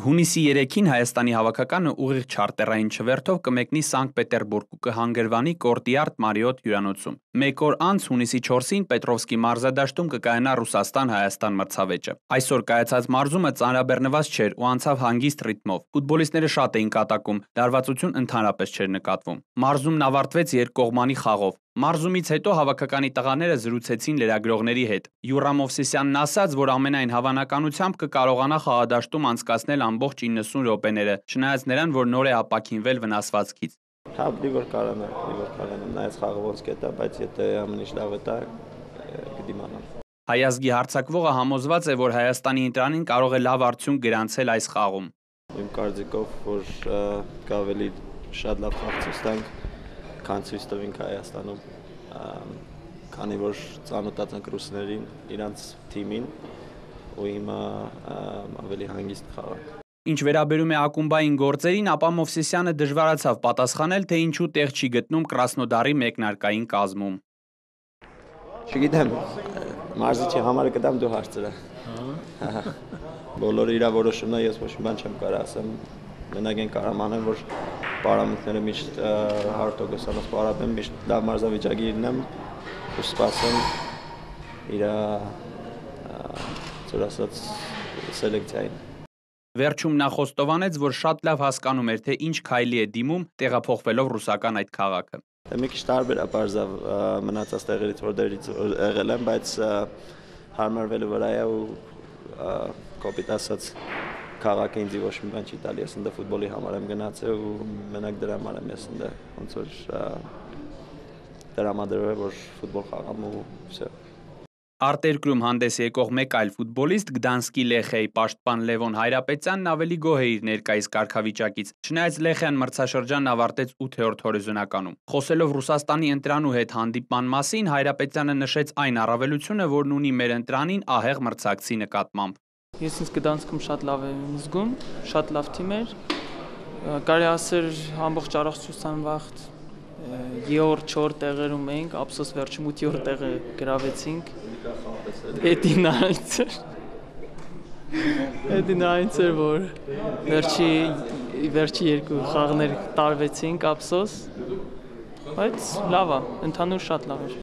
Հունիսի 3-ին Հայաստանի հավաքականը ուղիղ չարտերային չվերթով կմեկնի Սանկտ Պետերբուրգ ու կհանգրվանի Կորտիարտ Մարիոթ հյուրանոցում։ Մեկ օր անց հունիսի 4-ին Պետրովսկի մարզադաշտում կկայանա Ռուսաստան-Հայաստան մրցավեճը։ Այսօր կայացած մարզումը ծանրաբեռնված չէր ու անցավ հանգիստ ռիթմով։ Ֆուտբոլիստները շատ էին կատակում, լարվածություն ընդհանրապես չէր նկատվում։ Մարզումն ավարտվեց երկկողմանի խաղով։ Մարզումից հետո հավաքականի տղաները զրուցեցին լրագրողների հետ։ Յուրա Մովսիսյանն ասաց, որ ամենայն հավանականությամբ կկարողանա խաղադաշտում անցկացնել ամբողջ 90 րոպեները, չնայած նրան, որ նոր է ապաքինվել վնասվածքից։ Դիվոր կարանա, նայած խաղը ոնց կետա, բայց եթե ամեն ինչ լավ է տա, կդիմանամ։ Հայազգի հարձակվողը համոզված է, որ Հայաստանի ընտրանին կարող է լավ արդյունք գրանցել այս խաղում։ Իմ կարծիքով, որ կավելի շատ լավ խաղ ցույց տանք, քան ցույց տվինք Հայաստանում, քանի որ ծանոթացանք ենք ռուսներին, իրանց թիմին ու հիմա ավելի հանգիստ խաղանք։ Ինչ վերաբերում է ակումբային գործերին, ապա Մովսիսյանը դժվարացավ պատասխանել, թե ինչու տեղ չի գտնում Կրասնոդարի մեկնարկային կազմում։ Չգիտեմ, մարզիչի համար կտամ դու հարցրը։ Բոլորը իր որոշումն է, ես ոչ մի բան չեմ կարող ասեմ։ Մենակ այն կարող անեմ, որ պարամետրերը միշտ 100% պարապեմ, միշտ լավ մարզավիճակի լինեմ ու սպասեմ իր ծոր ասած սելեկցիային։ Վերջում նա խոստովանեց, որ շատ լավ հասկանում էր, թե ինչ քայլի է դիմում տեղափոխվելով ռուսական այդ քաղաքը։ Մի քիչ տարբեր է բարձավ մնացած տեղերից, որտեղից եղել եմ, բայց հարմարվելու վրա է ու կոպիտ ասած քաղաքը ինձ ոչ մի բան չի տալի, ես ընդ ֆուտբոլի համար եմ գնացել ու մենակ դրա համար եմ ես ընդ ոնց որ դրամադրվել է, որ ֆուտբոլ խաղամ ու վсё։ Արտերկրում հանդես եկող մեկ այլ ֆուտբոլիստ Գդանսկի Լեխեի պաշտպան Լևոն Հայրապետյանն ավելի գոհ է իր ներկայիս կարգավիճակից, չնայած Լեխեան մրցաշրջանն ավարտեց 8-րդ հորիզոնականում։ Խոսելով Ռուսաստանի ընտրանու հետ հանդիպման մասին, Հայրապետյանը նշեց այն առավելությունը, որն ունի մեր ընտրանին ահեղ մրցակցի նկատմամբ։ Ես ինձ Գդանսկում շատ լավ եմ զգում, շատ լավ թիմ էր։ Կարելի ասել ամբողջ առողջության վաղ 3-4 տեղերում էինք, ափսոս վերջում 8-րդ տեղը գրավեցինք։ Էդին այնց էր, որ վերջի երկու խաղներ տարվեցինք, ափսոս, բայց լավ է, ընդհանուր շատ լավ էր։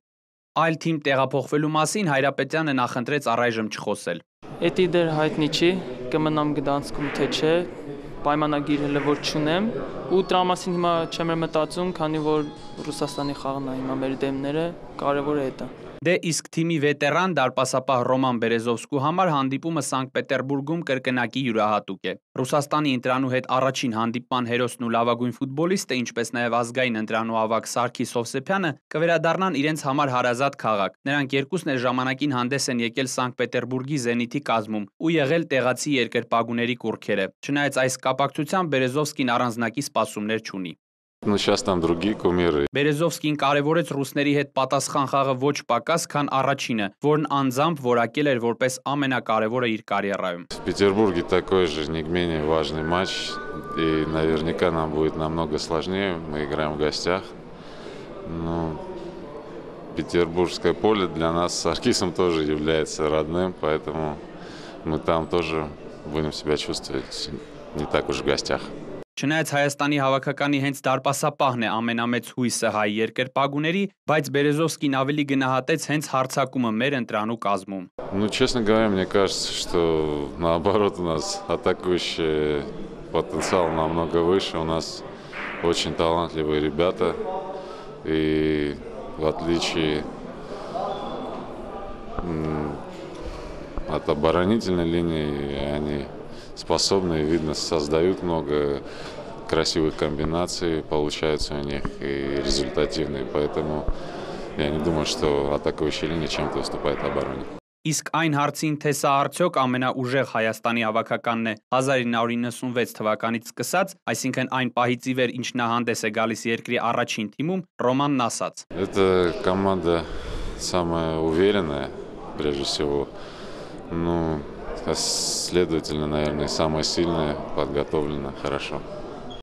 Այլ թիմ տեղափոխվելու մասին Հայրապետյանը նախընտրեց առայժմ չխոսել։ Էդի դեր հայտնի չի, կմնամ Գդանսկում թե չէ, պայմանագիր հələ որ չունեմ ու դրա մասին հիմա չեմ մտածում, քանի որ Ռուսաստանի խաղն է հիմա մեր դեմները, կարևորը է դա։ Դե իսկ թիմի վետերան դարպասապահ Ռոման Բերեզովսկու համար հանդիպումը Սանկտ Պետերբուրգում կրկնակի յուրահատուկ է։ Ռուսաստանի ընտրանու հետ առաջին հանդիպման հերոսն ու լավագույն ֆուտբոլիստը, ինչպես նաև ազգային ընտրանու ավագ Սարգիս Հովսեփյանը կվերադառնան իրենց համար հարազատ քաղաք։ Նրանք երկուսն էլ ժամանակին հանդես են եկել Սանկտ Պետերբուրգի Զենիթի կազմում ու եղել տեղացի երկրպագուների կուռքերը։ Չնայած այս կապակցությամբ Բերեզովսկին առանձնակի սպասումներ չունի։ Ну, сейчас там другие кумиры. Բերեզովսկին կարևորեց ռուսների հետ պատասխան խաղը ոչ պակաս, քան առաջինը, որն անձամբ որակել էր որպես ամենակարևորը իր կարիերայում։ В Петербурге такой же не менее важный матч, и наверняка нам будет намного сложнее. Мы играем в гостях. Ну, Петербургское поле для нас с Саркисом тоже является родным, поэтому мы там тоже будем себя чувствовать не так уж в гостях. Չնայած Հայաստանի հավաքականի հենց դարպասապահն է ամենամեծ հույսը հայ երկրպագուների, բայց Բերեզովսկին ավելի գնահատեց հենց հարձակումը մեր ընտրանու կազմում։ Ну, честно говоря, мне кажется, что наоборот у нас атакующий потенциал намного выше. У нас очень талантливые ребята, и в отличие от оборонительной линии, они способны, видно, создают много красивых комбинаций, получаются у них и результативные, поэтому я не думаю, что атакующая линия чем-то уступает обороне. Իսկ այն հարցին, թե սա արդյոք ամենաուժեղ Հայաստանի հավաքականն է 1996 թվականից սկսած, այսինքն այն պահից ի վեր, ինչ նա հանդես է գալիս երկրի առաջին թիմում, Ռոմանն ասաց. Это команда самая уверенная, прежде всего. Ну, следовательно, наверное, самая сильная, подготовлена хорошо.